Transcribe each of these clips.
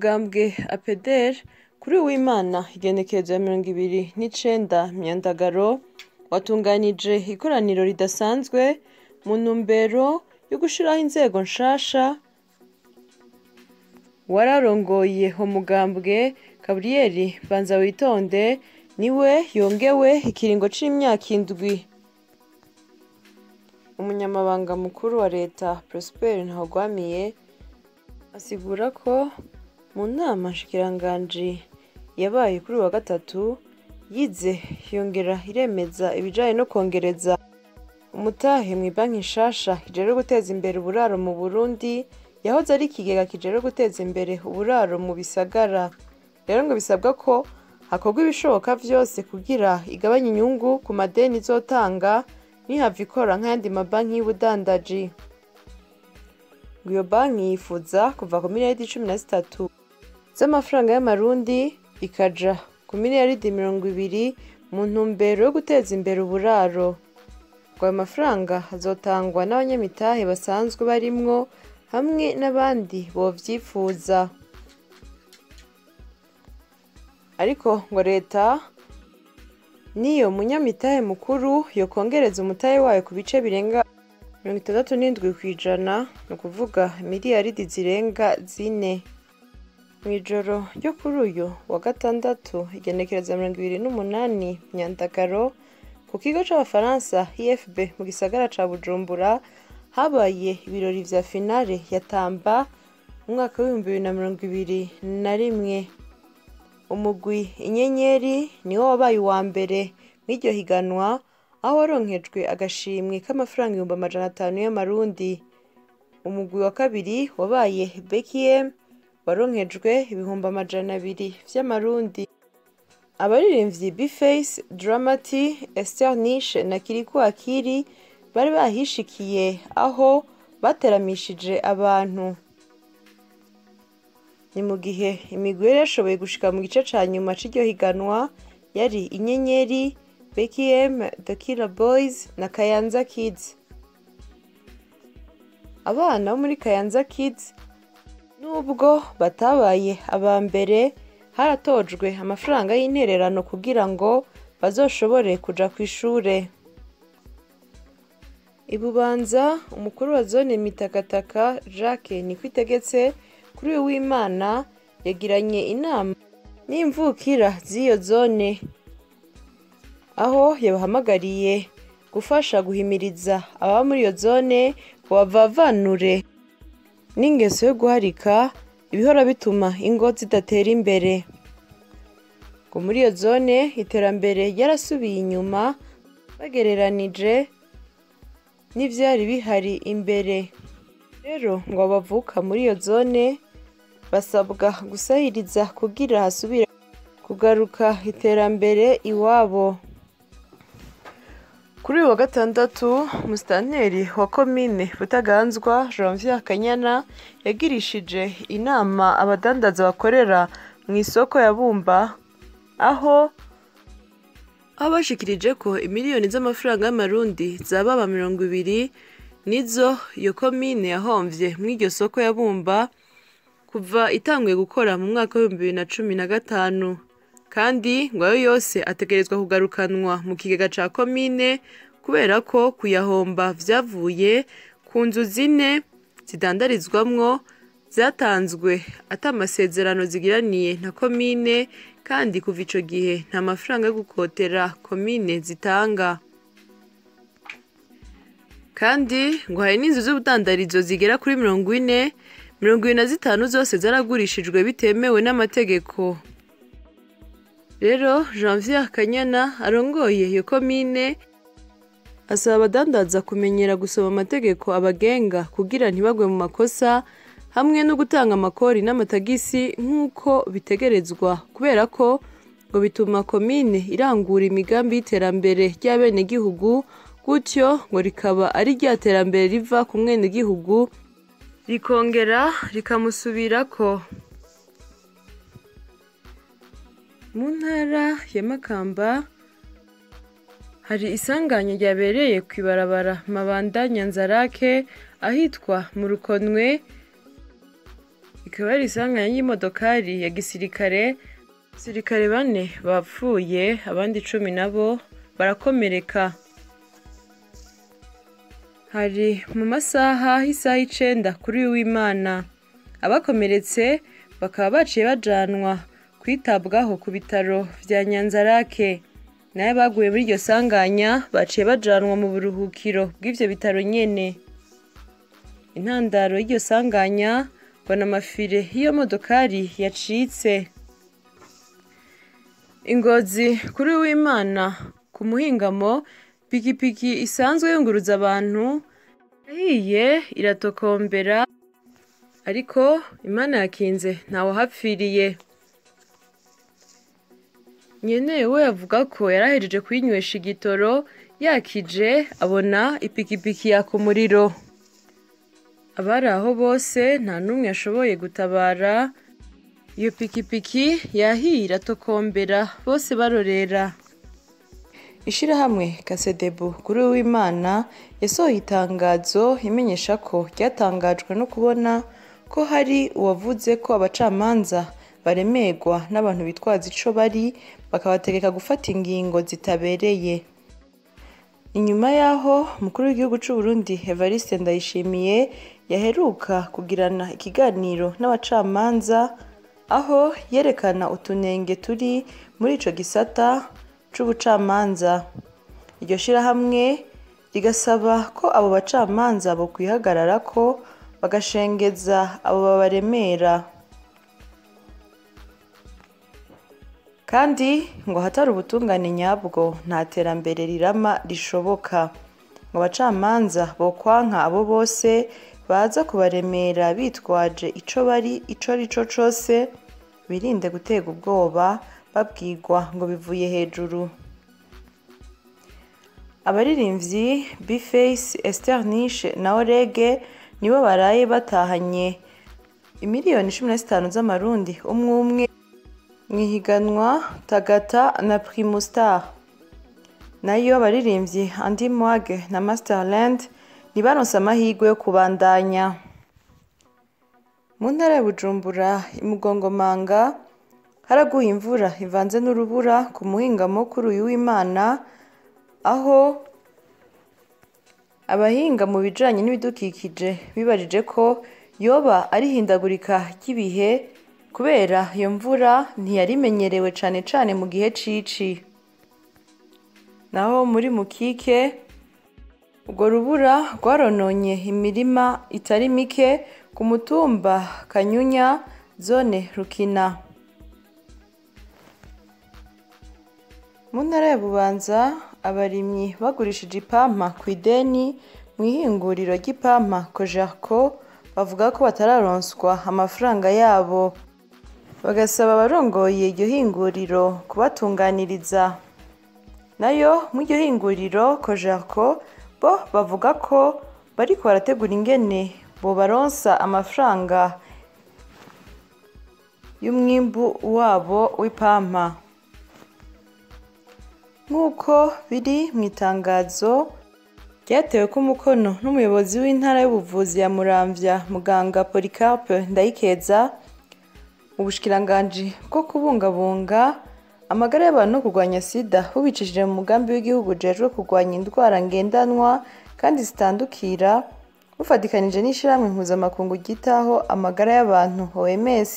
umugambwe APDR kuri w'Imana igenekerezo ya 29 Myandagaro watunganije ikoraniro ridasanzwe mu ntumbero yo gushiraho inzego nshasha. Wararongoye umugambwe Gabriel Banzawitonde niwe yongewe ikiringo c'imyaka 7. Umunyamabanga mukuru wa leta Prosper Ntahogwamiye asigura ko mu nama nshikiranganji yabaye kuri wa gatatu yize yongera iremeza ibijanye no kongereza umutahe mw'ibanki nshasha kijejwe guteza imbere uburaro mu Burundi yahoze ari ikigega kijejwe guteza imbere uburaro mu bisagara. Rero ngo bisabwa ko hakorwa ibishoboka vyose kugira igabanya inyungu ku madeni izotanga nihava ikora nk'ayandi mabanki y'ubudandaji. Iyo banki yifuza kuva ku miliyaridi 13 z'amafaranga y'amarundi ikaja ku miliyaridi 20 mu ntumbero yo guteza imbere uburaro. Ayo mafaranga azotangwa n'abanyamitahe basanzwe barimwo hamwe n'abandi bovyifuza. Ariko ngo leta niyo munyamitahe mukuru yokongereza umutahe wayo ku bice birenga 67%, no kuvuga miliyaridi zirenga 4. Mw'ijoro ryo kuri uyu wa gatandatu igenekereza 28 Myandagaro ku kigo c'abafaransa IFB mu gisagara ca Bujumbura habaye ibirori vya finale ya Tamba mu mwaka wa 2021. Umugwi Inyenyeri niwo wabaye uwa mbere mw'iryo higanwa aho waronkejwe agashimwe k'amafaranga 500 y'amarundi. Umugwi wa kabiri wabaye Bekiem waronkejwe 200 vy'amarundi. Abaririmbyi Bface, Dramati, Esther Niche na Kiriku Akiri bari bahishikiye aho bateramishije abantu. Ni mu gihe imigwi yashoboye gushika mu gice ca nyuma c'iryo higanwa yari Inyenyeri, Bekiem, The Killer Boys na Kayanza Kids. Abana bo muri Kayanza Kids nubwo batabaye aba mbere haratojwe amafaranga y'intererano kugira ngo bazoshobore kuja kw'ishure. Ibubanza umukuru wa zone Mitakataka Jacques Nikwitegetse kuri w'Imana yagiranye inama n'imvukira z'iyo zone aho yabahamagariye gufasha guhimiriza aba muri iyo zone ngo bavavanure n'ingeso yo guharika ibihora bituma ingo zidatera imbere. Ngo muri iyo zone iterambere ryarasubiye inyuma bagereranije n'ivyari bihari imbere. Rero ngo abavuka muri iyo zone basabwa gusahiriza kugira hasubira kugaruka iterambere iwabo. Kuri uyu wa gatandatu musitanteri wa komine Butaganzwa Janvier Kanyana yagirishije inama abadandaza bakorera mu isoko ya Bumba aho abashikirije ko imiliyoni z'amafaranga y'amarundi zababa 20 nizo iyo komine yahomvye mw'iryo soko ya Bumba kuva itanguye gukora mu mwaka wa 2015, kandi ngo ayo yose ategerezwa kugarukanwa mu kigega ca komine kubera ko kuyahomba vyavuye ku nzu 4 zidandarizwamwo zatanzwe ata amasezerano zigiraniye na komine, kandi kuva ico gihe nta mafaranga yo gukotera komine zitanga. Kandi ngo hari n'inzu z'ubudandarizo zigera kuri 40, 25 zose zaragurishijwe bitemewe n'amategeko. Rero Janvier Kanyana arongoye iyo komine asaba abadandaza kumenyera gusoma amategeko abagenga kugira ntibagwe mu makosa hamwe no gutanga amakori n'amatagisi nk'uko bitegerezwa, kubera ko ngo bituma komine irangura imigambi y'iterambere ry'abenegihugu, gutyo ngo rikaba ari rya terambere riva ku mwenegihugu rikongera rikamusubirako. Mu ntara ya Makamba hari isanganya ryabereye kw'ibarabara Mabanda Nyanzarake ahitwa mu Rukonwe ikaba ari isanganya y'imodokari ya gisirikare. Abasirikare 4 bapfuye, abandi 10 nabo barakomereka. Hari mu masaha y'isaha 9 kuri w'Imana. Abakomeretse bakaba baciye bajanwa kwitabwaho ku bitaro vya Nyanzarake. Naye baguye muri iryo sanganya baciye bajanwa mu buruhukiro bw'ivyo bitaro nyene. Intandaro y'iryo sanganya ngo n'amafire y'iyo modokari yacitse. Ingozi kuri w'Imana ku muhingamo, pikipiki isanzwe yunguruza abantu yahiye iratokombera, ariko Imana yakinze ntawe hapfiriye. Nyenewe avuga ko yarahejeje kwinywesha igitoro, yakije abona ipikipiki yaka umuriro. Abari aho bose nta n'umwe yashoboye gutabara. Iyo pikipiki yahiye iratokombera, bose barorera. Ishirahamwe Kasedebu kuri w'Imana yasohoye itangazo imenyesha ko ryatangajwe no kubona ko hari uwavuze ko abacamanza baremerwa n'abantu bitwaza ico bari, bakabategeka gufata ingingo zitabereye. Inyuma yaho umukuru w'igihugu c'u Burundi Evariste Ndayishimiye yaheruka kugirana ikiganiro n'abacamanza, aho yerekana utunenge turi muri ico gisata c'ubucamanza. Iryo shirahamwe rigasaba ko abo bacamanza bo kwihagararako bagashengeza abo babaremera. Kandi ngo hatari ubutungane nyabwo nta terambere rirama rishoboka. Ngo abacamanza bo kwanka abo bose baza kubaremera bitwaje ico bari ico arico cose, birinde gutega ubwoba babwirwa ngo bivuye hejuru. Abaririmbyi B-Face, Esther Nishe na Orege nibo baraye batahanye imiliyoni 15 z'amarundi umwe mwihiganwa Tagata na Primus Star. Nayo abaririmbyi Andy Mwage na Masterland nibaronse amahirwe yo kubandanya. Mu ntara ya Bujumbura imugongomanga haraguye imvura ivanze n'urubura ku muhingamo kuri uyu w'Imana, aho abahinga mu bijanye n'ibidukikije bibarije ko yoba ari hindagurika ry'ibihe kubera iyo mvura ntiyarimenyerewe cane cane mu gihe cici. Naho muri Mukike urwo rubura rwarononye imirima itari mike ku mutumba Kanyunya, zone Rukina. Mu ntara ya Bubanza abarimyi bagurishije ipampa ku ideni mu ihinguriro ry'ipampa Cogerco bavuga ko batararonswa amafaranga yabo, bagasaba abarongoye iryo hinguriro kubatunganiriza. Nayo mu iryo hinguriro Cogerco bo bavuga ko bariko barategura ingene bobaronsa amafaranga y'umwimbu wabo w'ipampa. Nk'uko biri mu itangazo ryatewe ku mukono n'umuyobozi w'intara y'ubuvuzi ya Muramvya, muganga Polycarpe Ndayikeza, ubushikiranganji bwo kubungabunga amagara y'abantu no kurwanya sida bubicishije mu mugambi w'igihugu ujejwe kurwanya indwara ngendanwa kandi zitandukira, bufatikanije n'ishirahamwe mpuzamakungu ryitaho amagara y'abantu OMS,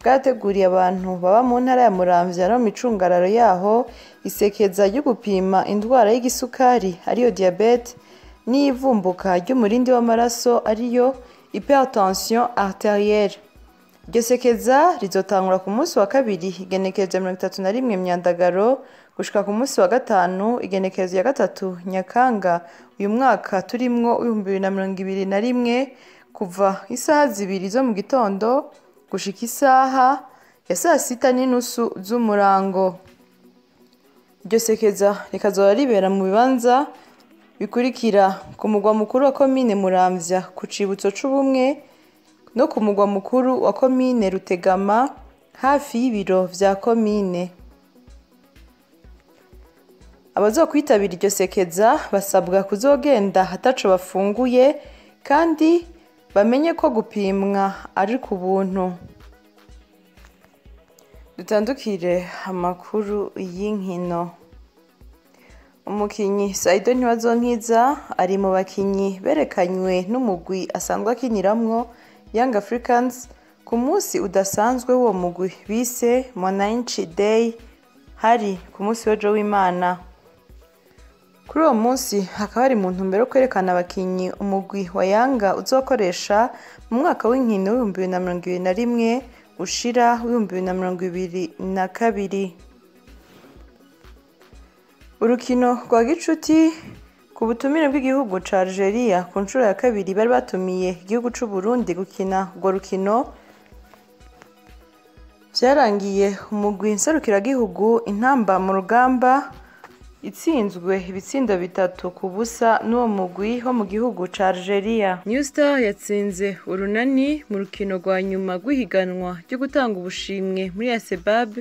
bwateguriye abantu baba mu ntara ya Muramvya no mu micungararo yaho isekeza ryo gupima indwara y'igisukari ariyo diabete n'ivumbuka ry'umurindi w'amaraso ariyo hypertension arterielle. Iryo sekeza rizotangura ku munsi wa kabiri igenekerezo 31 Myandagaro gushika ku munsi wa gatanu igenekerezo ya 3 Nyakanga uyu mwaka turimwo 2021 kuva isaha 2 zo mu gitondo gushika isaha ya 6:30 z'umurango. Iryo sekeza rikazoba ribera mu bibanza bikurikira: ku mugwa mukuru wa komine Muramvya ku cibutso c'ubumwe, no ku mugwa mukuru wa komine Rutegama hafi y'ibiro vya komine. Abazokwitabira iryo sekeza basabwa kuzogenda hataco bafunguye kandi bamenye ko gupimwa ari ku buntu. Dutandukire amakuru y'inkino. Umukinyi Saido Ntibazonkiza ari mu bakinyi berekanywe n'umugwi asanzwe akiniramwo Young Africans ku munsi udasanzwe w'uwo mugwi bise Mwananchi Day, hari ku munsi w'ejo w'Imana. Kuri uwo munsi hakaba hari mu ntumbero yo kwerekana abakinyi umugwi wa Yanga uzokoresha mu mwaka w'inkino w'2021 ushira w'2022. Urukino rwa gicuti ku butumire bw'igihugu ca Algeria ku nshuro ya kabiri bari batumiye igihugu c'u Burundi gukina urwo rukino, vyarangiye umugwi nserukiragihugu Intamba mu Rugamba itsinzwe ibitsindo 3-0 n'uwo mugwi wo mu gihugu ca Algeria. New Star yatsinze Urunani mu rukino rwa nyuma rw'ihiganwa ryo gutanga ubushimwe muri Asebab,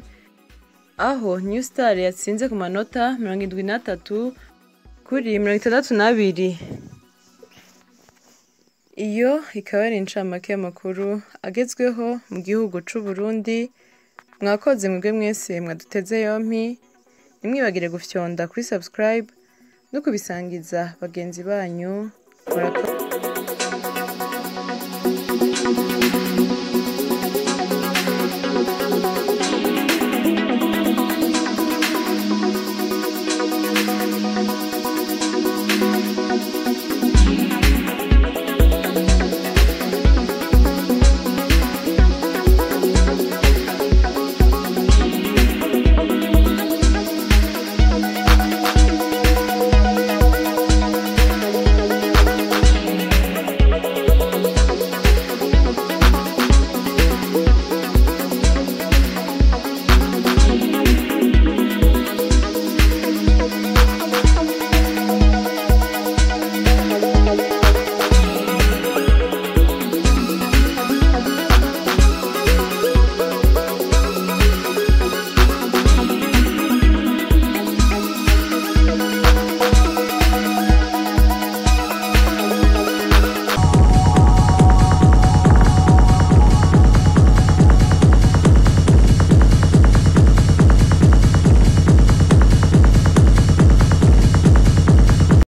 aho New Star yatsinze ku manota 73-62. Iyo ikaba ari incamake y'amakuru agezweho mu gihugu c'u Burundi. Mwakoze mwebwe mwese mwaduteze yompi, nimwibagire gufyonda kuri subscribe no kubisangiza bagenzi banyu. Murakoze.